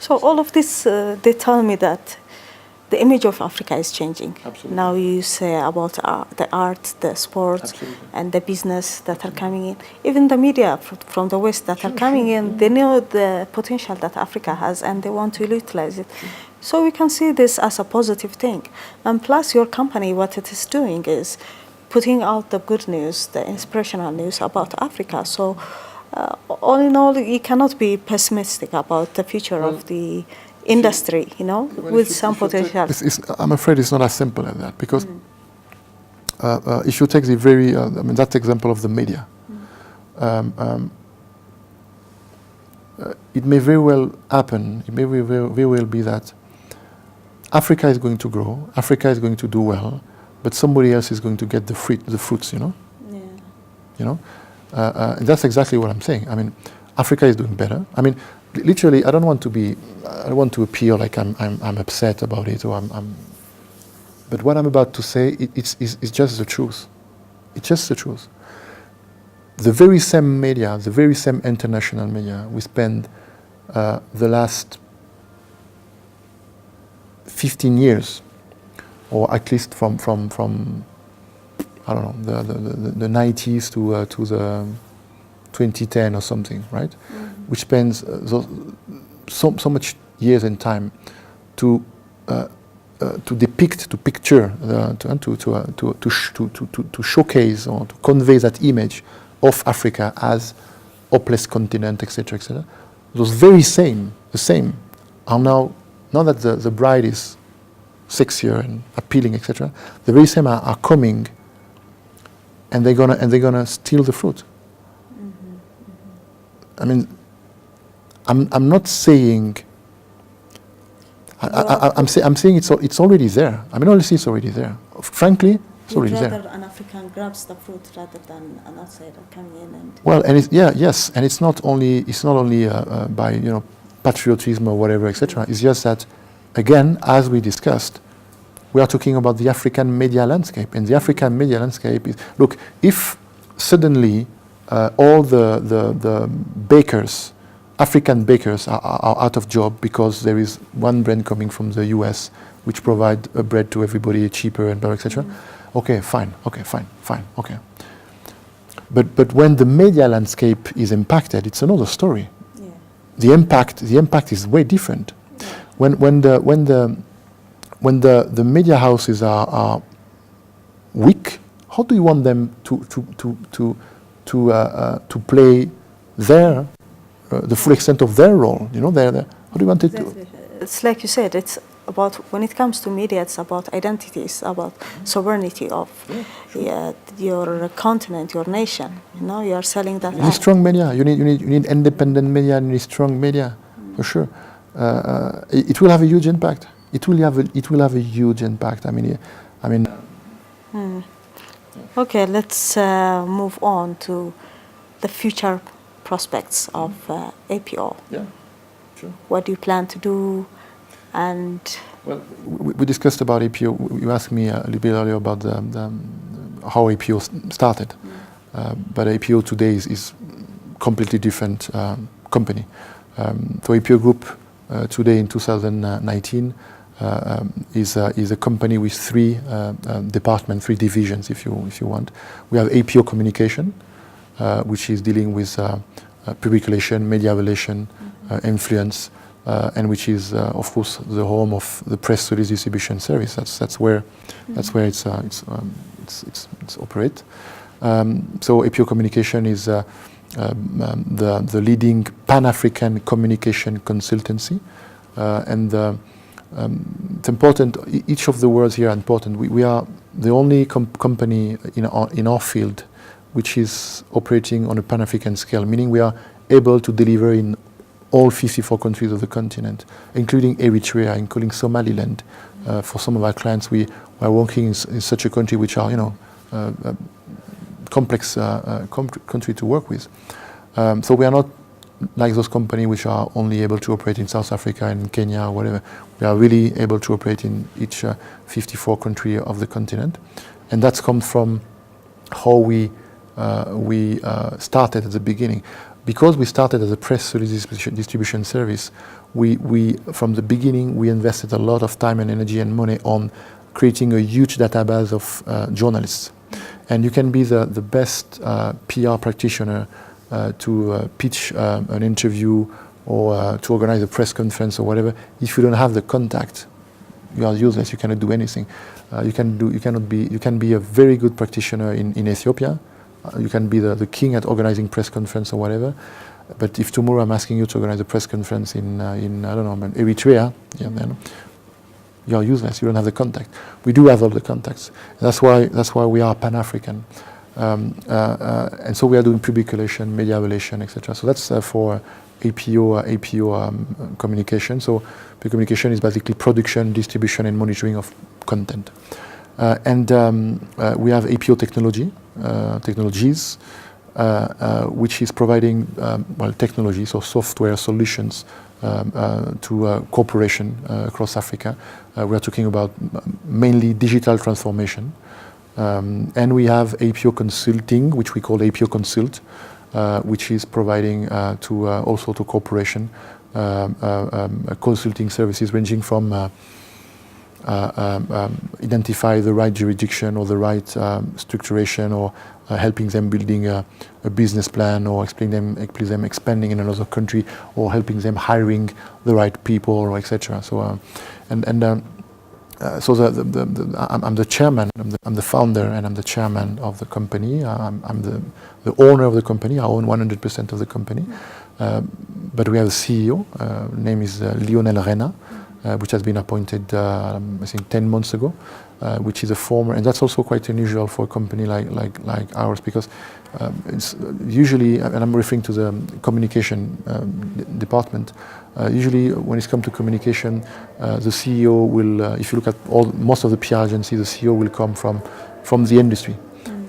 So all of this, they tell me that the image of Africa is changing. Absolutely. Now you say about the art, the sport, Absolutely. and the business that are coming in. Even the media from the West that are coming in, they know the potential that Africa has and they want to utilize it. So we can see this as a positive thing. And plus your company, what it is doing is putting out the good news, the inspirational news about Africa. So all in all, you cannot be pessimistic about the future of the industry, with some potential. I'm afraid it's not as simple as that, because if you take the very, that example of the media, it may very well happen, it may very well be that Africa is going to grow, Africa is going to do well, but somebody else is going to get the fruits, Yeah. And that's exactly what I'm saying. I mean, Africa is doing better. I mean, literally, I don't want to appear like I'm upset about it, or but what I'm about to say, it's just the truth. It's just the truth. The very same media, the very same international media, we spend the last 15 years, or at least from I don't know, the 90s to the 2010 or something, right? Which spends so much years and time to depict, to picture, to showcase or to convey that image of Africa as hopeless continent, etc., etc. Those very the same, are now that the bride is sexier and appealing, etc. The very same are coming, and they're gonna steal the fruit. I mean, I'm not saying. I'm saying it's already there. I mean, honestly, it's already there. Frankly, it's already there. Rather an African grabs the fruit rather than an outsider coming in and. Well, and it's not only by patriotism or whatever, etc. It's just that, again, as we discussed, we are talking about the African media landscape, and the African media landscape is, look, if suddenly all the bakers, African bakers are out of job because there is one brand coming from the US which provide a bread to everybody cheaper and better, etc. Okay, fine. Okay. But when the media landscape is impacted, it's another story. Yeah. The impact is way different. Yeah. When the media houses are weak, how do you want them to play the full extent of their role? How do you want it to? It's like you said. It's about, when it comes to media, it's about identity. It's about sovereignty of your continent, your nation. You are selling that. You need strong media. You need independent media. You need strong media, for sure. It will have a huge impact. It will have a huge impact. I mean. Okay, let's move on to the future prospects of APO. Yeah, sure. What do you plan to do? And well, we discussed about APO. You asked me a little bit earlier about how APO started, but APO today is completely different company. So APO Group today in 2019 is a company with three departments, three divisions, if you want. We have APO Communication, which is dealing with public relation, media relation, influence, and which is, of course, the home of the press release distribution service. That's where it's operate. So APO Communication is the leading Pan-African communication consultancy, and it's important. Each of the words here are important. We are the only company in our field which is operating on a Pan-African scale, meaning we are able to deliver in all 54 countries of the continent, including Eritrea, including Somaliland. For some of our clients, we are working in such a country which are, complex country to work with. So we are not like those companies which are only able to operate in South Africa and Kenya or whatever. We are really able to operate in each 54 country of the continent, and that's come from how we started at the beginning. because we started as a press release distribution service, we from the beginning we invested a lot of time and energy and money on creating a huge database of journalists. And you can be the best PR practitioner to pitch an interview or to organize a press conference or whatever. If you don't have the contact, you are useless. You cannot do anything. You can be a very good practitioner in Ethiopia. You can be the king at organizing press conference or whatever. But if tomorrow I'm asking you to organize a press conference in I don't know, Eritrea, then you are useless. You don't have the contact. We do have all the contacts. That's why we are Pan-African. And so we are doing public relations, media relations, etc. So that's for APO communication. So the communication is basically production, distribution, and monitoring of content. And we have APO technologies, which is providing technology, so software solutions to corporation across Africa. We are talking about mainly digital transformation. And we have APO consulting, which we call APO Consult, which is providing also to corporation consulting services ranging from identify the right jurisdiction or the right structuration, or helping them building a business plan, or explain them expanding in another country, or helping them hiring the right people, or etc. So so I'm the chairman, I'm the founder, and I'm the chairman of the company. I'm the owner of the company. I own 100% of the company. But we have a CEO. Name is Lionel Rena, which has been appointed, I think, 10 months ago, which is a former, and that's also quite unusual for a company like ours, because it's usually, and I'm referring to the communication department, usually when it's come to communication, the CEO will, if you look at most of the PR agencies, the CEO will come from the industry.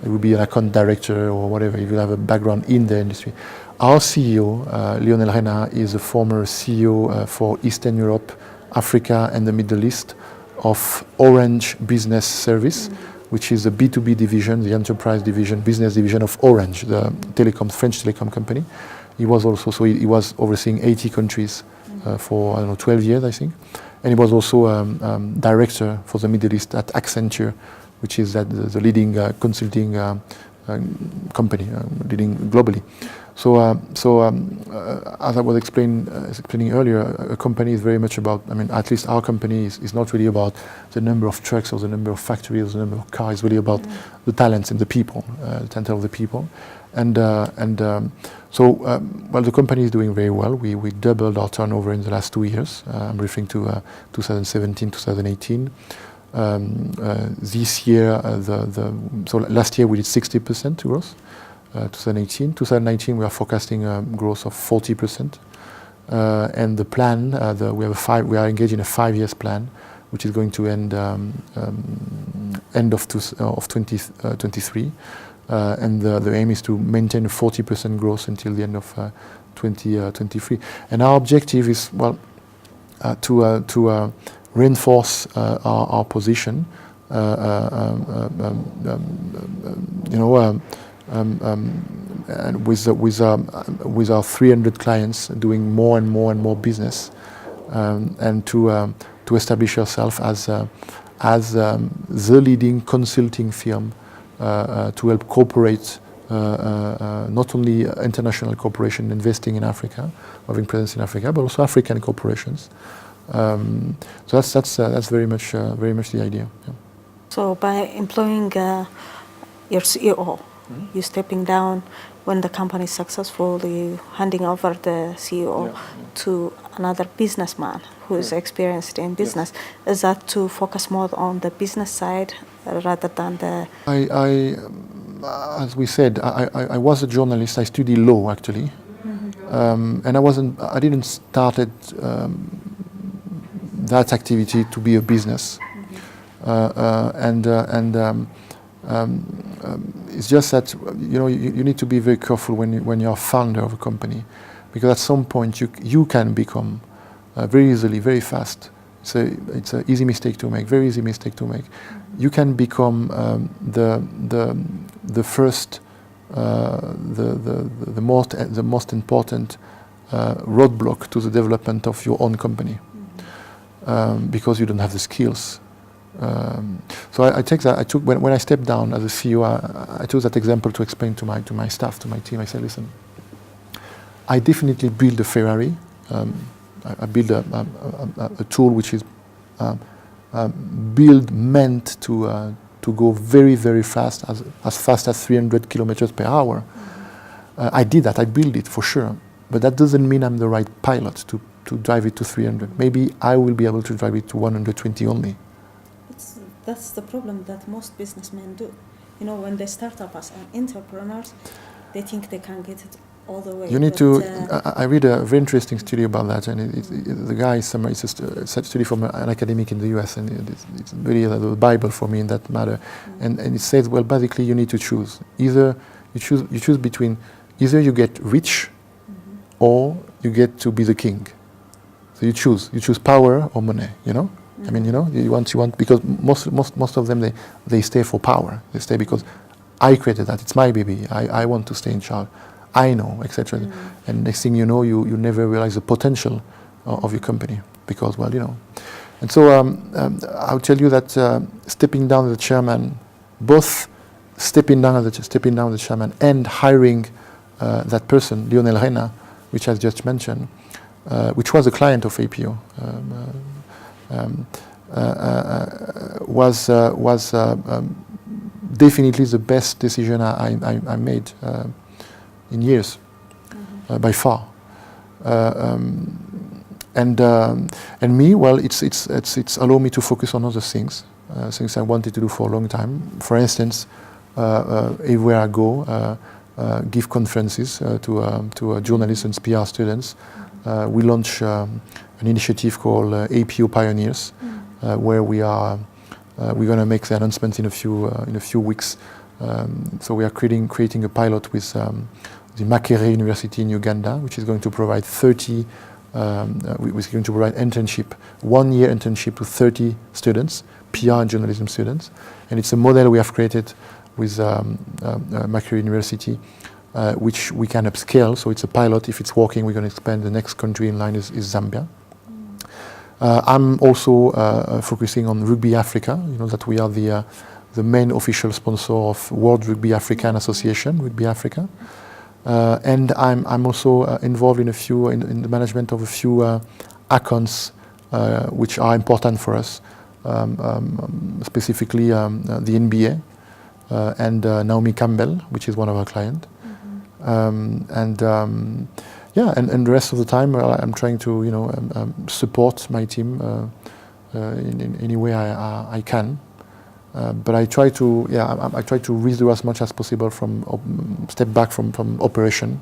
It will be an account director or whatever. He will have a background in the industry. Our CEO, Lionel Rena, is a former CEO for Eastern Europe, Africa, and the Middle East of Orange Business Service, which is the B2B division, the enterprise division, business division of Orange, the French telecom company. He was overseeing 80 countries for, 12 years, I think. And he was also director for the Middle East at Accenture, which is the leading consulting company, leading globally. So as I was explaining earlier, a company is very much about, at least our company is not really about the number of trucks or the number of factories, the number of cars. It's really about the talents and the people, the talent of the people. So the company is doing very well. We doubled our turnover in the last 2 years. I'm referring to 2017, 2018. This year, so last year we did 60% growth. 2019, we are forecasting a growth of 40%, and the plan, we are engaged in a 5-year plan, which is going to end of 2023, and the aim is to maintain a 40% growth until the end of 2023. And our objective is to reinforce our position, and with our 300 clients doing more and more business, and to establish ourselves as the leading consulting firm to help corporate, not only international corporation investing in Africa, having presence in Africa, but also African corporations. So that's very much the idea. Yeah. So by employing your CEO, you stepping down when the company is successful, you handing over the CEO to another businessman who is experienced in business. Is that to focus more on the business side rather than the... As we said, I was a journalist. I studied law, actually. And I didn't started that activity to be a business. It's just that you need to be very careful when you're a founder of a company, because at some point you can become very easily, very fast. It's an easy mistake to make, very easy mistake to make. You can become the first the most important roadblock to the development of your own company, because you don't have the skills. So I take that. I took when I stepped down as a CEO, I took that example to explain to my staff, to my team. I said, listen, I definitely build a Ferrari. I build a tool which is meant to go very, very fast, as fast as 300 kilometers per hour. I did that. I built it for sure, but that doesn't mean I'm the right pilot to drive it to 300. Maybe I will be able to drive it to 120 only. That's the problem that most businessmen do. You know, when they start up as entrepreneurs, they think they can get it all the way. You need to. I read a very interesting study about that, and the guy summarizes a study from an academic in the U.S., and it's really the Bible for me in that matter. And it says, well, basically, you need to choose. Either you choose between either you get rich, or you get to be the king. So you choose power or money. You know. I mean, you know, you want because most of them they stay for power. They stay because I created that. It's my baby. I want to stay in charge. I know, etc. And next thing you know, you never realize the potential of your company because, well, you know. And so I'll tell you that stepping down the chairman, both stepping down the chairman and hiring that person, Lionel Reyna, which I just mentioned, which was a client of APO. Was definitely the best decision I made in years, by far. And me, well, it's allowed me to focus on other things I wanted to do for a long time. For instance, everywhere I go, give conferences to journalists and PR students. We launch an initiative called APO Pioneers, where we're going to make the announcement in a few weeks. So we are creating a pilot with the Makerere University in Uganda, which is going to provide 30. We're going to provide internship, 1 year internship to 30 students, PR and journalism students, and it's a model we have created with Makerere University. Which we can upscale, so it's a pilot. If it's working, we're going to expand. The next country in line is Zambia. I'm also focusing on Rugby Africa. You know that we are the main official sponsor of World Rugby African Association, Rugby Africa, and I'm also involved in the management of a few accounts which are important for us, specifically the NBA and Naomi Campbell, which is one of our clients. And the rest of the time I'm trying to support my team in any way I can, but I try to withdraw as much as possible step back from operation.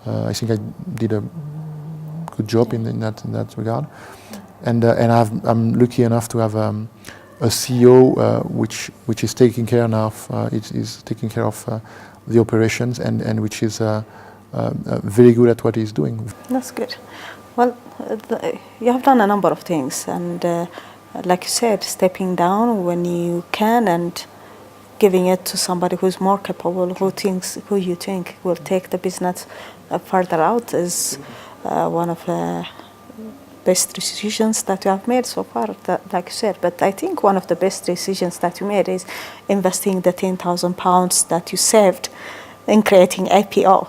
I think I did a good job in that regard, and I'm lucky enough to have a CEO which is taking care now is taking care of the operations and which is very good at what he's doing. That's good. Well, you have done a number of things, and like you said, stepping down when you can and giving it to somebody who's more capable, who you think will take the business further out is one of the best decisions that you have made so far, like you said. But I think one of the best decisions that you made is investing the £10,000 that you saved in creating APO,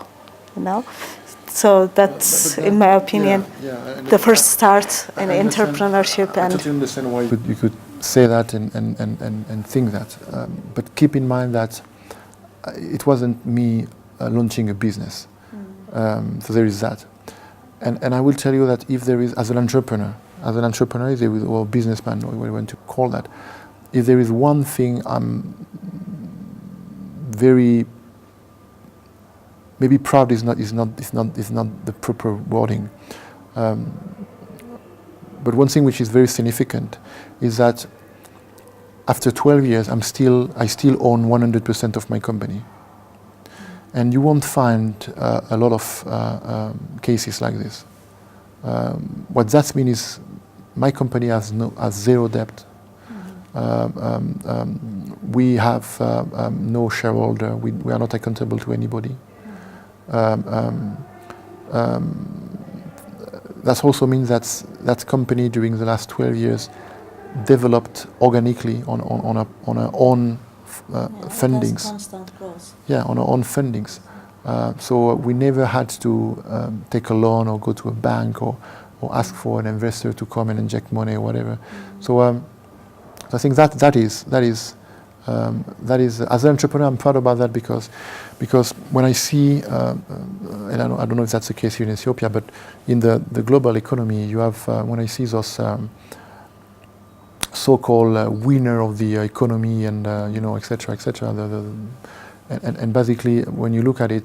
you know. So that's, in my opinion, the first start in entrepreneurship. I totally understand why you could say that and think that. But keep in mind that it wasn't me launching a business. So there is that. And I will tell you that if there is, as an entrepreneur, or businessman, or whatever you want to call that, if there is one thing I'm very maybe proud is not the proper wording, but one thing which is very significant is that after 12 years I still own 100% of my company. And you won't find a lot of cases like this. What that means is my company has zero debt. We have no shareholder. We are not accountable to anybody. That also means that company during the last 12 years developed organically on our own fundings. Constant growth. Yeah, on our own fundings. So we never had to take a loan or go to a bank or ask for an investor to come and inject money or whatever. So I think that is as an entrepreneur, I'm proud about that because when I see and I don't know if that's the case here in Ethiopia, but in the global economy, you have when I see those so-called winner of the economy and etc. And basically when you look at it,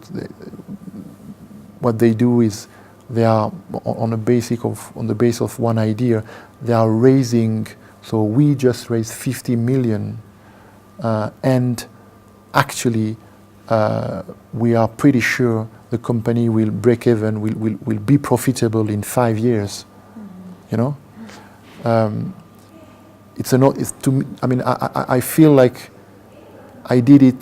what they do is they are on the base of one idea. They are raising. So we just raised 50 million, and actually we are pretty sure the company will break even, will be profitable in 5 years. It's to me, I mean, I feel like I did it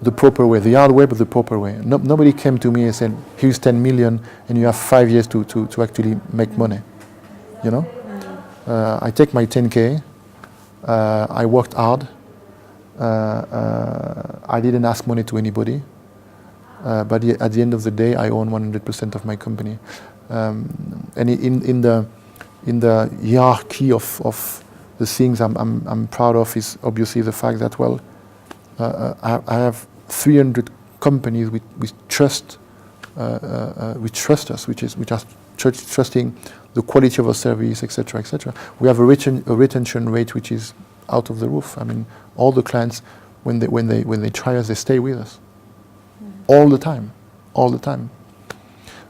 the proper way, the hard way, but the proper way. Nobody came to me and said, "Here's 10 million, and you have 5 years to actually make money." I take my 10K. I worked hard. I didn't ask money to anybody. But at the end of the day, I own 100% of my company. And in the hierarchy of the things I'm proud of is obviously the fact that I have 300 companies which trust us, which are trusting the quality of our service, etc. We have a retention rate which is out of the roof. I mean, all the clients when they try us, they stay with us all the time.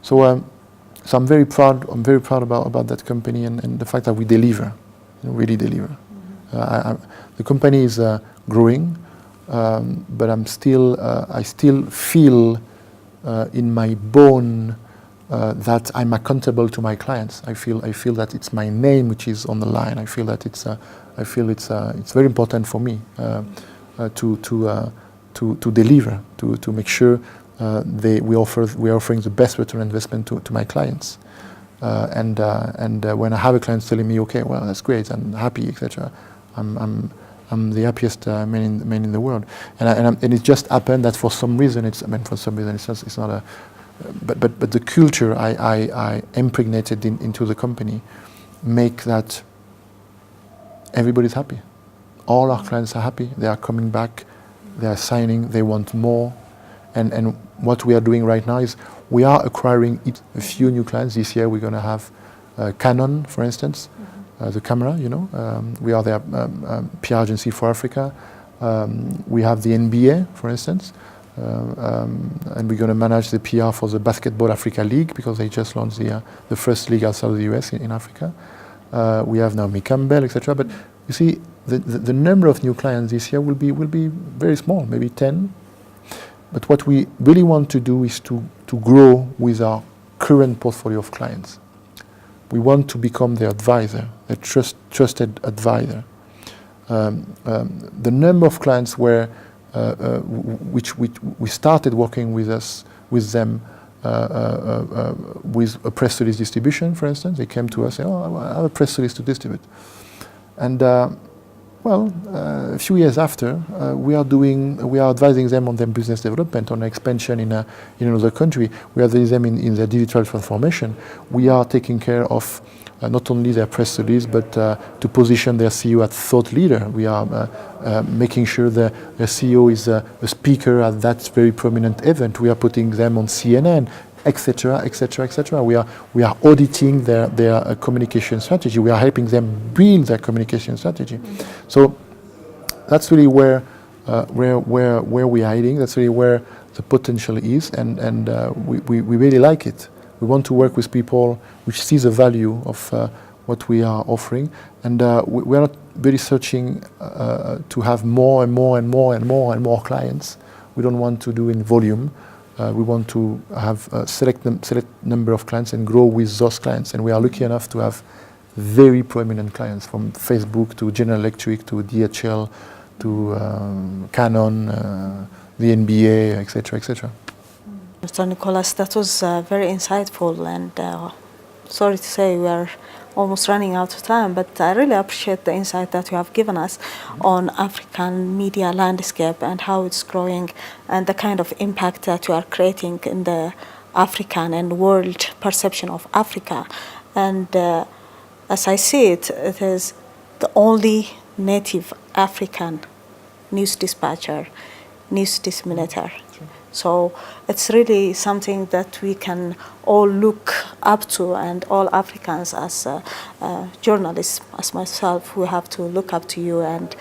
So I'm very proud. I'm very proud about that company and the fact that we deliver, really deliver. The company is growing, but I still feel in my bone that I'm accountable to my clients. I feel that it's my name which is on the line. I feel that it's very important for me to deliver, to make sure we are offering the best return on investment to my clients. And when I have a client telling me, okay, well, that's great, I'm happy, etc. I'm the happiest man in the world, and it just happened that for some reason it's not a, but the culture I impregnated into the company make that everybody's happy. All our clients are happy. They are coming back. They are signing. They want more, and what we are doing right now is we are acquiring a few new clients. This year we're going to have Canon, for instance. The camera, we are their PR agency for Africa. We have the NBA, for instance, and we're going to manage the PR for the Basketball Africa League because they just launched the first league outside of the US in Africa. We have Naomi Campbell, etc. But you see, the number of new clients this year will be very small, maybe 10. But what we really want to do is to grow with our current portfolio of clients. We want to become their advisor, a trusted advisor. The number of clients which we started working with them with a press release distribution, for instance, they came to us and say, "Oh, I have a press release to distribute," and a few years after, we are advising them on their business development, on expansion in another country. We are advising them in their digital transformation. We are taking care of not only their press release, but to position their CEO as thought leader. We are making sure that their CEO is a speaker at that very prominent event. We are putting them on CNN, etc. We are auditing their communication strategy. We are helping them build their communication strategy. So that's really where we are heading. That's really where the potential is, and we really like it. We want to work with people which see the value of what we are offering, and we are not really searching to have more and more clients. We don't want to do in volume. We want to have a select number of clients and grow with those clients. And we are lucky enough to have very prominent clients, from Facebook to General Electric to DHL to Canon, the NBA, etc., etc. Mr. Nicolas, that was very insightful, and sorry to say we are almost running out of time, but I really appreciate the insight that you have given us on African media landscape and how it's growing and the kind of impact that you are creating in the African and world perception of Africa. And as I see it, it is the only native African news dispatcher, news disseminator. So it's really something that we can all look up to, and all Africans as journalists, as myself, we have to look up to you and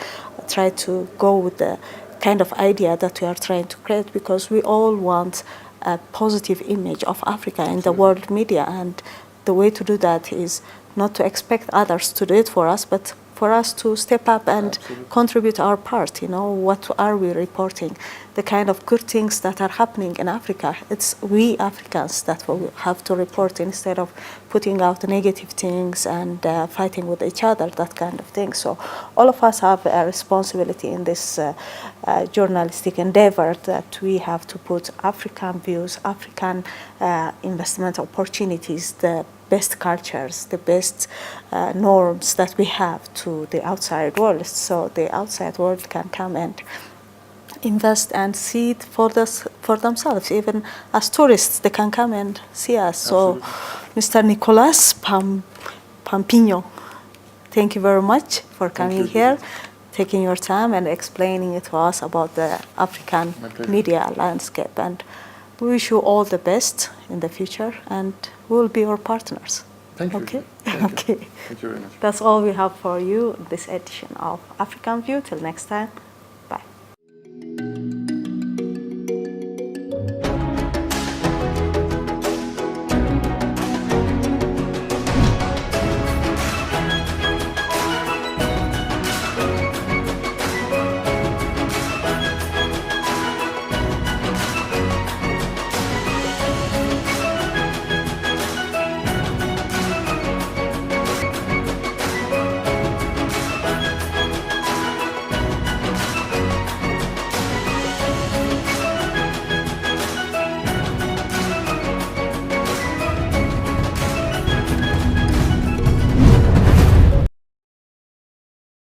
try to go with the kind of idea that we are trying to create, because we all want a positive image of Africa in the world media. And the way to do that is not to expect others to do it for us, but for us to step up and contribute our part. You know, what are we reporting? The kind of good things that are happening in Africa. It's we Africans that will have to report, instead of putting out negative things and fighting with each other, that kind of thing. So all of us have a responsibility in this journalistic endeavor, that we have to put African views, African investment opportunities, the best cultures, the best norms that we have to the outside world, so the outside world can come and invest and see it for themselves. Even as tourists, they can come and see us. Absolutely. So, Mr. Nicolas Pompigne, thank you very much for coming here, taking your time and explaining it to us about the African media landscape. And we wish you all the best in the future, and we will be your partners. Thank you. Okay? Thank okay. You. Thank you very much. That's all we have for you in this edition of African View. Till next time.